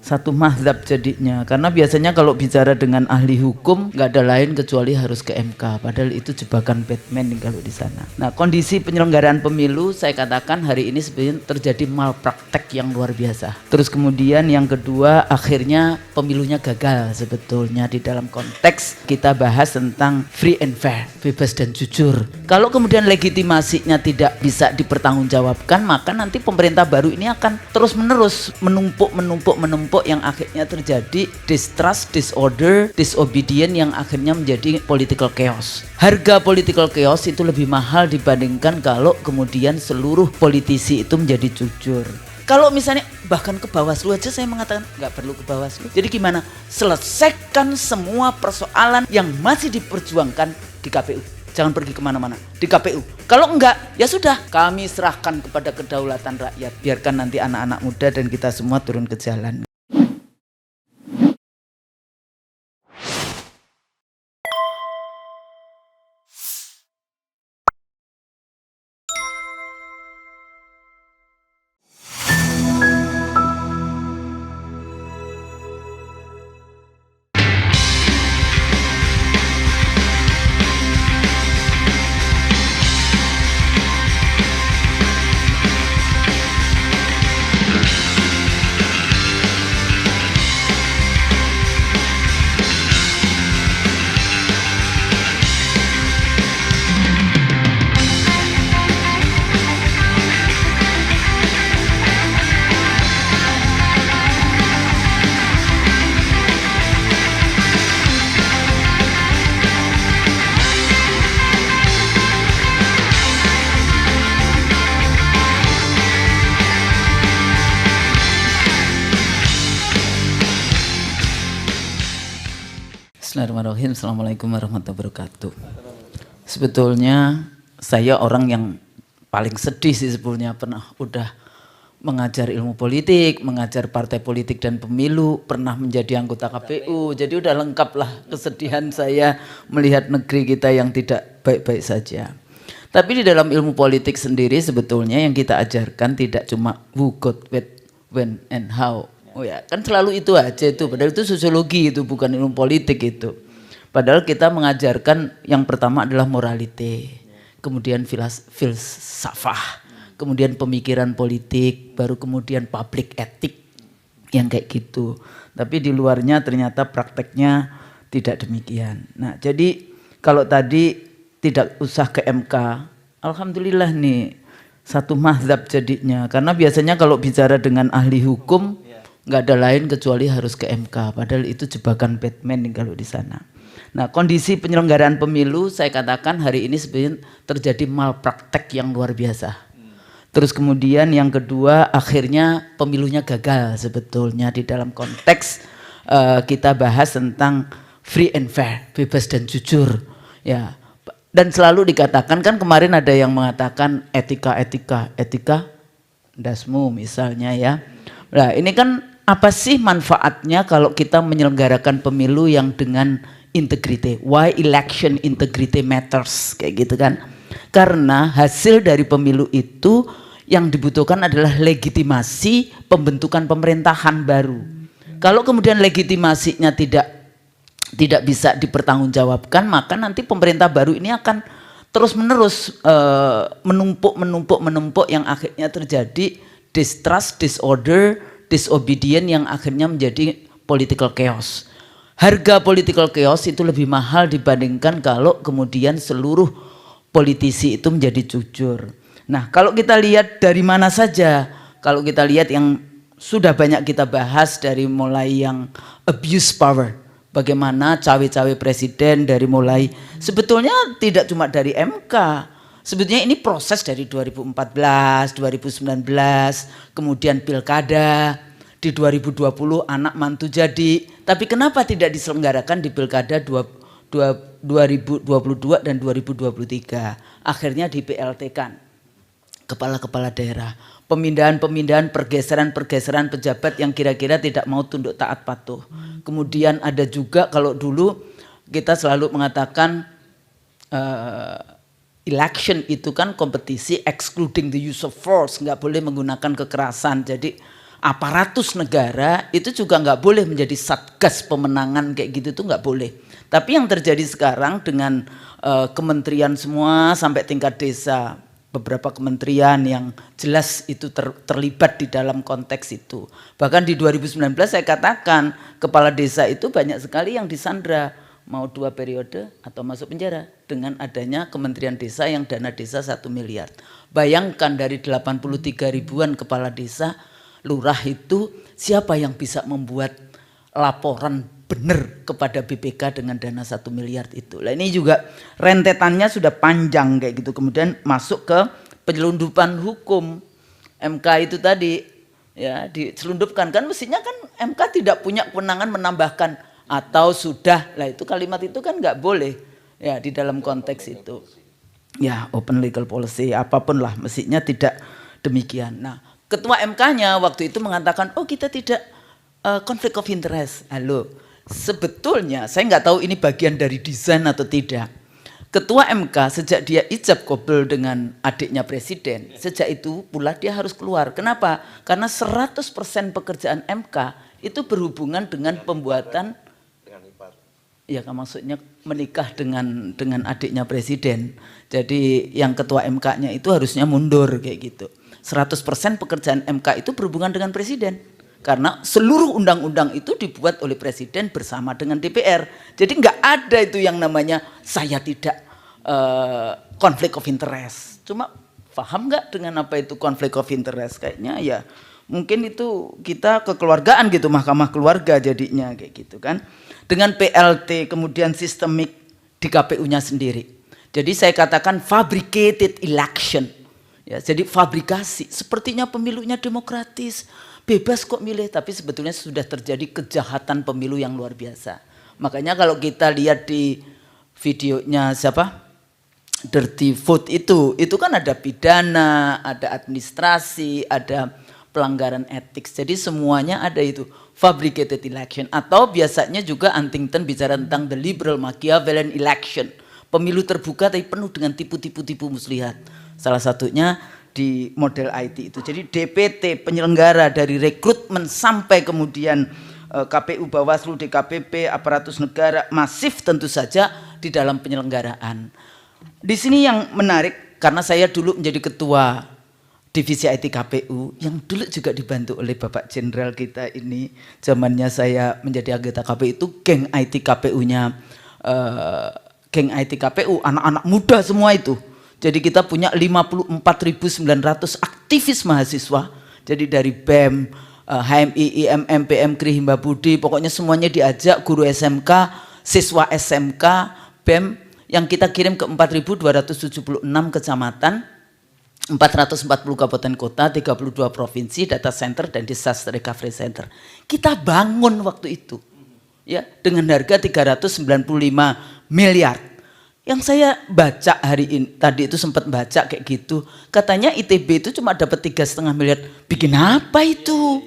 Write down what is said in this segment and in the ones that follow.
satu mazhab jadinya, karena biasanya kalau bicara dengan ahli hukum nggak ada lain kecuali harus ke MK, padahal itu jebakan Batman nih kalau di sana. Nah, kondisi penyelenggaraan pemilu saya katakan hari ini sebenarnya terjadi malpraktek yang luar biasa. Terus kemudian yang kedua, akhirnya pemilunya gagal sebetulnya di dalam konteks kita bahas tentang free and fair, bebas dan jujur. Kalau kemudian legitimasinya tidak bisa dipertanggungjawabkan, maka nanti pemerintah baru ini akan terus menerus menumpuk yang akhirnya terjadi distrust, disorder, disobedient yang akhirnya menjadi political chaos. Harga political chaos itu lebih mahal dibandingkan kalau kemudian seluruh politisi itu menjadi jujur. Kalau misalnya bahkan ke Bawaslu aja saya mengatakan nggak perlu ke Bawaslu. Jadi gimana? Selesaikan semua persoalan yang masih diperjuangkan di KPU. Jangan pergi kemana-mana, di KPU. Kalau enggak, ya sudah, kami serahkan kepada kedaulatan rakyat. Biarkan nanti anak-anak muda dan kita semua turun ke jalan. Bismillahirrahmanirrahim. Assalamualaikum warahmatullahi wabarakatuh. Sebetulnya saya orang yang paling sedih sih sebetulnya, udah mengajar ilmu politik, mengajar partai politik dan pemilu, pernah menjadi anggota KPU. Jadi udah lengkap lah kesedihan saya melihat negeri kita yang tidak baik-baik saja. Tapi di dalam ilmu politik sendiri sebetulnya yang kita ajarkan tidak cuma who, got, what, when, and how. Oh ya, kan selalu itu aja itu. Padahal itu sosiologi, itu bukan ilmu politik itu. Padahal kita mengajarkan yang pertama adalah moralite, kemudian filsafah, kemudian pemikiran politik, baru kemudian public ethic yang kayak gitu. Tapi di luarnya ternyata prakteknya tidak demikian. Nah, jadi kalau tadi tidak usah ke MK, alhamdulillah nih satu mazhab jadinya. Karena biasanya kalau bicara dengan ahli hukum nggak ada lain kecuali harus ke MK, padahal itu jebakan Batman nih kalau di sana. Nah, kondisi penyelenggaraan pemilu saya katakan hari ini sebenarnya terjadi malpraktek yang luar biasa. Terus kemudian yang kedua, akhirnya pemilunya gagal sebetulnya di dalam konteks kita bahas tentang free and fair, bebas dan jujur. Ya, dan selalu dikatakan, kan kemarin ada yang mengatakan etika dasmu misalnya ya. Nah, ini kan apa sih manfaatnya kalau kita menyelenggarakan pemilu yang dengan integrity? Why election integrity matters? Kayak gitu kan. Karena hasil dari pemilu itu yang dibutuhkan adalah legitimasi pembentukan pemerintahan baru. Kalau kemudian legitimasinya tidak bisa dipertanggungjawabkan, maka nanti pemerintah baru ini akan terus menerus menumpuk yang akhirnya terjadi distrust, disorder, disobedient yang akhirnya menjadi political chaos. Harga political chaos itu lebih mahal dibandingkan kalau kemudian seluruh politisi itu menjadi jujur. Nah, kalau kita lihat dari mana saja, kalau kita lihat yang sudah banyak kita bahas dari mulai yang abuse power, bagaimana cawe-cawe presiden dari mulai sebetulnya tidak cuma dari MK. Sebetulnya ini proses dari 2014, 2019, kemudian pilkada, di 2020 anak mantu jadi. Tapi kenapa tidak diselenggarakan di pilkada 2022 dan 2023? Akhirnya di PLT kan kepala-kepala daerah. Pemindahan-pemindahan, pergeseran-pergeseran pejabat yang kira-kira tidak mau tunduk taat patuh. Kemudian ada juga kalau dulu kita selalu mengatakan election itu kan kompetisi excluding the use of force, nggak boleh menggunakan kekerasan. Jadi aparatus negara itu juga nggak boleh menjadi satgas pemenangan kayak gitu tuh nggak boleh. Tapi yang terjadi sekarang dengan kementerian semua sampai tingkat desa, beberapa kementerian yang jelas itu terlibat di dalam konteks itu. Bahkan di 2019 saya katakan kepala desa itu banyak sekali yang disandra, mau 2 periode atau masuk penjara dengan adanya kementerian desa yang dana desa 1 miliar. Bayangkan dari 83 ribuan kepala desa, lurah itu siapa yang bisa membuat laporan benar kepada BPK dengan dana 1 miliar itu. Nah ini juga rentetannya sudah panjang kayak gitu. Kemudian masuk ke penyelundupan hukum. MK itu tadi ya diselundupkan, kan mestinya kan MK tidak punya kewenangan menambahkan atau sudah. Lah itu kalimat itu kan nggak boleh ya di dalam konteks itu. Ya open legal policy apapun lah mestinya tidak demikian. Nah ketua MK-nya waktu itu mengatakan oh kita tidak konflik of interest. Halo, sebetulnya saya nggak tahu ini bagian dari desain atau tidak. Ketua MK sejak dia ijab kabul dengan adiknya presiden, sejak itu pula dia harus keluar. Kenapa? Karena 100% pekerjaan MK itu berhubungan dengan pembuatan, ya kan maksudnya menikah dengan adiknya presiden. Jadi yang ketua MK-nya itu harusnya mundur kayak gitu. 100% pekerjaan MK itu berhubungan dengan presiden. Karena seluruh undang-undang itu dibuat oleh presiden bersama dengan DPR. Jadi nggak ada itu yang namanya saya tidak konflik of interest. Cuma paham nggak dengan apa itu konflik of interest? Kayaknya ya mungkin itu kita kekeluargaan gitu, mahkamah keluarga jadinya kayak gitu kan. Dengan PLT kemudian sistemik di KPU-nya sendiri. Jadi saya katakan fabricated election. Ya, jadi fabrikasi. Sepertinya pemilunya demokratis. Bebas kok milih, tapi sebetulnya sudah terjadi kejahatan pemilu yang luar biasa. Makanya kalau kita lihat di videonya siapa? Dirty Vote itu kan ada pidana, ada administrasi, ada pelanggaran etik. Jadi semuanya ada itu. Fabricated election. Atau biasanya juga Huntington bicara tentang the liberal Machiavellian election. Pemilu terbuka tapi penuh dengan tipu-tipu muslihat. Salah satunya di model IT itu. Jadi DPT penyelenggara dari rekrutmen sampai kemudian KPU, Bawaslu, DKPP, aparatus negara masif tentu saja di dalam penyelenggaraan. Di sini yang menarik karena saya dulu menjadi ketua divisi IT KPU yang dulu juga dibantu oleh Bapak Jenderal kita ini. Zamannya saya menjadi anggota KPU itu geng IT KPU-nya geng IT KPU anak-anak muda semua itu. Jadi kita punya 54.900 aktivis mahasiswa. Jadi dari BEM, HMI, IMM, PMKRI, Himba Budi, pokoknya semuanya diajak, guru SMK, siswa SMK, BEM yang kita kirim ke 4.276 kecamatan, 440 kabupaten kota, 32 provinsi, data center dan disaster recovery center. Kita bangun waktu itu ya dengan harga 395 miliar. Yang saya baca hari ini, tadi itu sempat baca kayak gitu, katanya ITB itu cuma dapat 3,5 miliar. Bikin apa itu?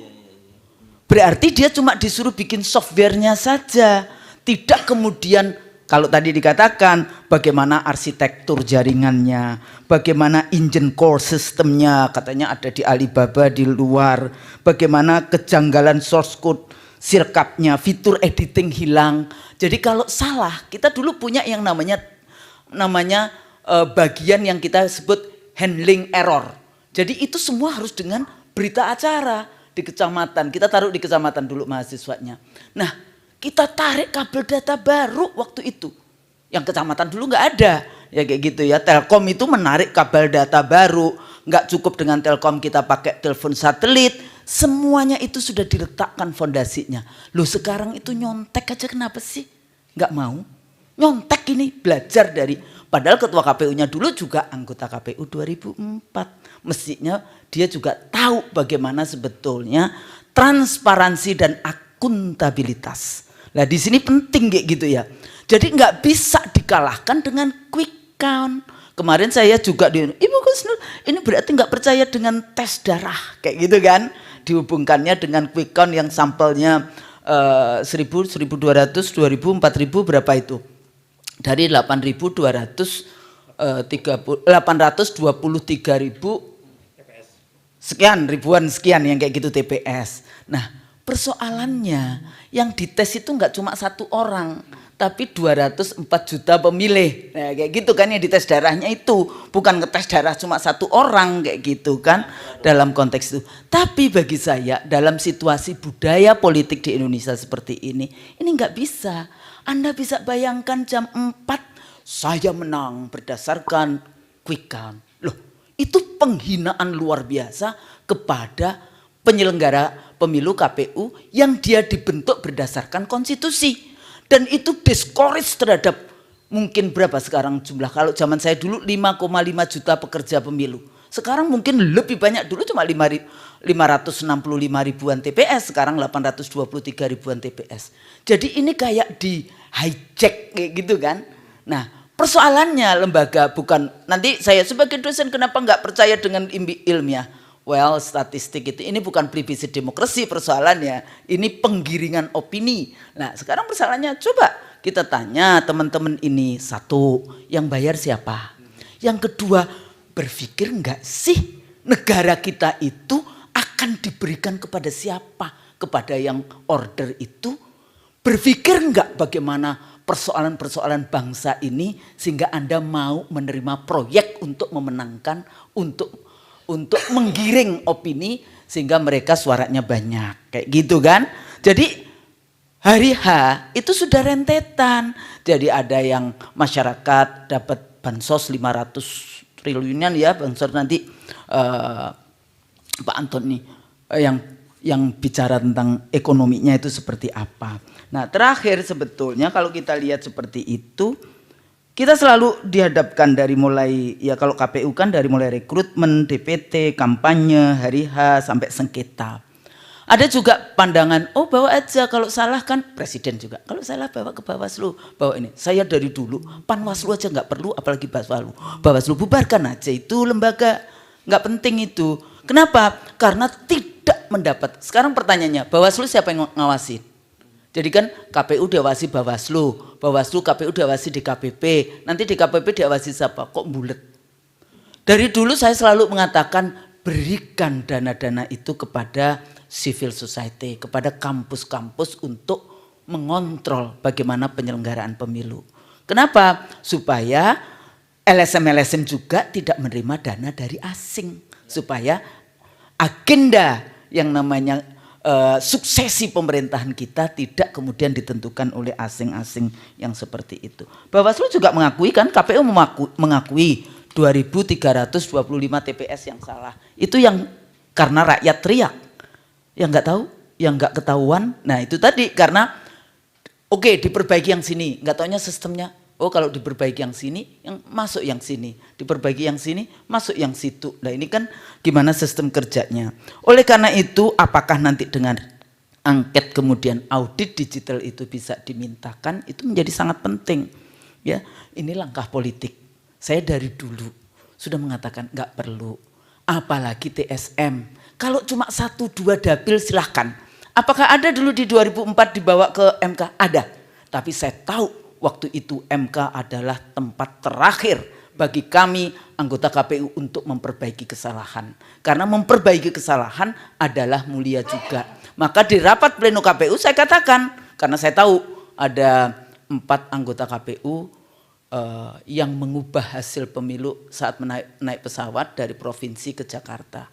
Berarti dia cuma disuruh bikin softwarenya saja, tidak kemudian kalau tadi dikatakan bagaimana arsitektur jaringannya, bagaimana engine core sistemnya, katanya ada di Alibaba di luar, bagaimana kejanggalan source code, sirkapnya, fitur editing hilang. Jadi kalau salah, kita dulu punya yang namanya bagian yang kita sebut handling error. Jadi itu semua harus dengan berita acara di kecamatan. Kita taruh di kecamatan dulu mahasiswanya. Nah, kita tarik kabel data baru waktu itu. Yang kecamatan dulu nggak ada. Ya kayak gitu ya. Telkom itu menarik kabel data baru. Nggak cukup dengan Telkom kita pakai telepon satelit. Semuanya itu sudah diletakkan fondasinya. Loh sekarang itu nyontek aja kenapa sih? Nggak mau. Nyontek ini belajar dari, padahal ketua KPU-nya dulu juga anggota KPU 2004. Mestinya dia juga tahu bagaimana sebetulnya transparansi dan akuntabilitas. Nah di sini penting kayak gitu ya. Jadi nggak bisa dikalahkan dengan quick count. Kemarin saya juga Ibu Kusnul, ini berarti nggak percaya dengan tes darah kayak gitu kan? Dihubungkannya dengan quick count yang sampelnya 1.000, 1.200, 2.000, 4.000 berapa itu? Dari 823.000 TPS. sekian, ribuan sekian yang kayak gitu TPS. Nah, persoalannya yang dites itu nggak cuma satu orang, tapi 204 juta pemilih. Nah, kayak gitu kan yang dites darahnya itu. Bukan ngetes darah cuma satu orang kayak gitu kan dalam konteks itu. Tapi bagi saya dalam situasi budaya politik di Indonesia seperti ini nggak bisa. Anda bisa bayangkan jam 4 saya menang berdasarkan quick count. Loh, itu penghinaan luar biasa kepada penyelenggara pemilu KPU yang dia dibentuk berdasarkan konstitusi. Dan itu discourage terhadap mungkin berapa sekarang jumlah, kalau zaman saya dulu 5,5 juta pekerja pemilu. Sekarang mungkin lebih banyak, dulu cuma 565 ribuan TPS, sekarang 823 ribuan TPS. Jadi ini kayak di hijack kayak gitu kan. Nah, persoalannya lembaga bukan, nanti saya sebagai dosen kenapa nggak percaya dengan ilmiah? Well, statistik itu ini bukan prinsip demokrasi persoalannya, ini penggiringan opini. Nah, sekarang persoalannya coba kita tanya teman-teman ini, satu, yang bayar siapa? Yang kedua, berpikir enggak sih negara kita itu akan diberikan kepada siapa? Kepada yang order itu? Berpikir enggak bagaimana persoalan-persoalan bangsa ini sehingga Anda mau menerima proyek untuk memenangkan, untuk menggiring opini sehingga mereka suaranya banyak kayak gitu kan. Jadi hari H itu sudah rentetan. Jadi ada yang masyarakat dapat bansos 500 triliunan ya, bansos nanti Pak Antoni yang bicara tentang ekonominya itu seperti apa. Nah, terakhir sebetulnya kalau kita lihat seperti itu, kita selalu dihadapkan dari mulai, ya kalau KPU kan dari mulai rekrutmen, DPT, kampanye, hari H, sampai sengketa. Ada juga pandangan, oh bawa aja, kalau salah kan presiden juga. Kalau salah bawa ke Bawaslu, bawa ini. Saya dari dulu, Panwaslu aja nggak perlu, apalagi Bawaslu. Bawaslu bubarkan aja, itu lembaga nggak penting itu. Kenapa? Karena tidak mendapat. Sekarang pertanyaannya, Bawaslu siapa yang ngawasin? Jadi kan KPU diawasi Bawaslu, Bawaslu KPU diawasi DKPP, nanti DKPP diawasi siapa? Kok bulet? Dari dulu saya selalu mengatakan berikan dana-dana itu kepada civil society, kepada kampus-kampus untuk mengontrol bagaimana penyelenggaraan pemilu. Kenapa? Supaya LSM-LSM juga tidak menerima dana dari asing, supaya agenda yang namanya suksesi pemerintahan kita tidak kemudian ditentukan oleh asing-asing yang seperti itu. Bawaslu juga mengakui kan, KPU mengakui 2.325 TPS yang salah. Itu yang karena rakyat teriak, yang nggak tahu, yang nggak ketahuan. Nah itu tadi karena oke, diperbaiki yang sini, nggak taunya sistemnya. Oh kalau diperbaiki yang sini, yang masuk yang sini. Diperbaiki yang sini, masuk yang situ. Nah ini kan gimana sistem kerjanya. Oleh karena itu apakah nanti dengan angket kemudian audit digital itu bisa dimintakan, itu menjadi sangat penting. Ya, ini langkah politik. Saya dari dulu sudah mengatakan nggak perlu. Apalagi TSM. Kalau cuma 1-2 dapil silahkan. Apakah ada dulu di 2004 dibawa ke MK? Ada. Tapi saya tahu waktu itu MK adalah tempat terakhir bagi kami anggota KPU untuk memperbaiki kesalahan. Karena memperbaiki kesalahan adalah mulia juga. Maka di rapat pleno KPU saya katakan, karena saya tahu ada 4 anggota KPU yang mengubah hasil pemilu saat naik pesawat dari provinsi ke Jakarta.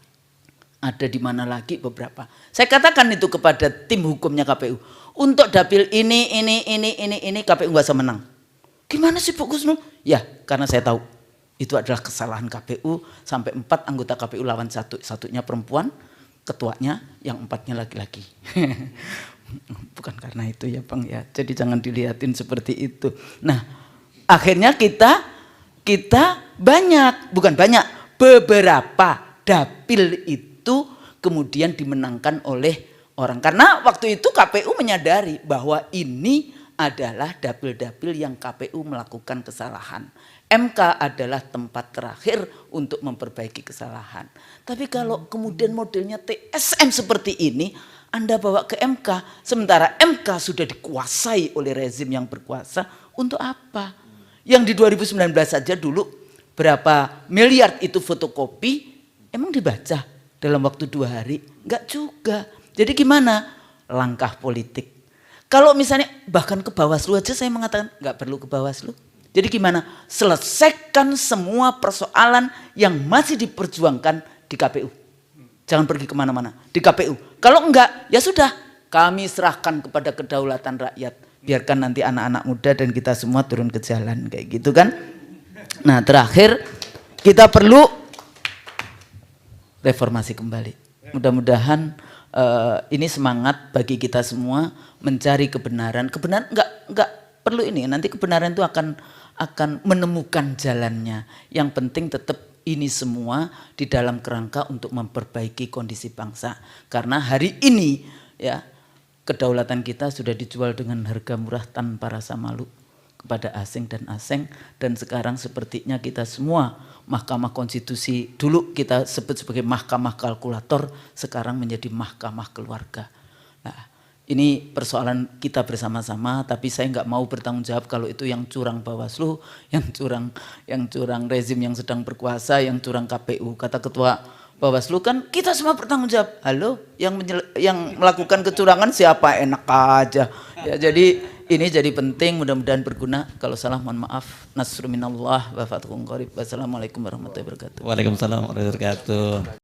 Ada di mana lagi beberapa. Saya katakan itu kepada tim hukumnya KPU. Untuk dapil ini KPU nggak usah menang. Gimana sih Pak Gusnu? Ya karena saya tahu itu adalah kesalahan KPU sampai 4 anggota KPU lawan satunya perempuan, ketuanya yang 4-nya laki-laki. Bukan karena itu ya Bang ya. Jadi jangan dilihatin seperti itu. Nah akhirnya kita beberapa dapil itu kemudian dimenangkan oleh orang. Karena waktu itu KPU menyadari bahwa ini adalah dapil-dapil yang KPU melakukan kesalahan. MK adalah tempat terakhir untuk memperbaiki kesalahan. Tapi kalau kemudian modelnya TSM seperti ini, Anda bawa ke MK, sementara MK sudah dikuasai oleh rezim yang berkuasa, untuk apa? Yang di 2019 saja dulu berapa miliar itu fotokopi, emang dibaca? dalam waktu 2 hari? Enggak juga. Jadi gimana? Langkah politik. Kalau misalnya bahkan ke Bawaslu aja saya mengatakan enggak perlu ke Bawaslu. Jadi gimana? Selesaikan semua persoalan yang masih diperjuangkan di KPU. Jangan pergi kemana-mana, di KPU. Kalau enggak, ya sudah, kami serahkan kepada kedaulatan rakyat. Biarkan nanti anak-anak muda dan kita semua turun ke jalan, kayak gitu kan. Nah terakhir, kita perlu reformasi kembali. Mudah-mudahan ini semangat bagi kita semua mencari kebenaran. Kebenaran enggak perlu ini, nanti kebenaran itu akan menemukan jalannya. Yang penting tetap ini semua di dalam kerangka untuk memperbaiki kondisi bangsa. Karena hari ini ya kedaulatan kita sudah dijual dengan harga murah tanpa rasa malu kepada asing dan sekarang sepertinya kita semua Mahkamah Konstitusi dulu kita sebut sebagai mahkamah kalkulator, sekarang menjadi mahkamah keluarga. Nah, ini persoalan kita bersama-sama, tapi saya nggak mau bertanggung jawab kalau itu yang curang Bawaslu, yang curang rezim yang sedang berkuasa, yang curang KPU. Kata Ketua Bawaslu kan kita semua bertanggung jawab. Halo, yang melakukan kecurangan siapa? Enak aja. Ya, jadi ini jadi penting, mudah-mudahan berguna. Kalau salah mohon maaf. Nasrul minallah wa fathun qarib. Wassalamualaikum warahmatullahi wabarakatuh. Waalaikumsalam warahmatullahi wabarakatuh.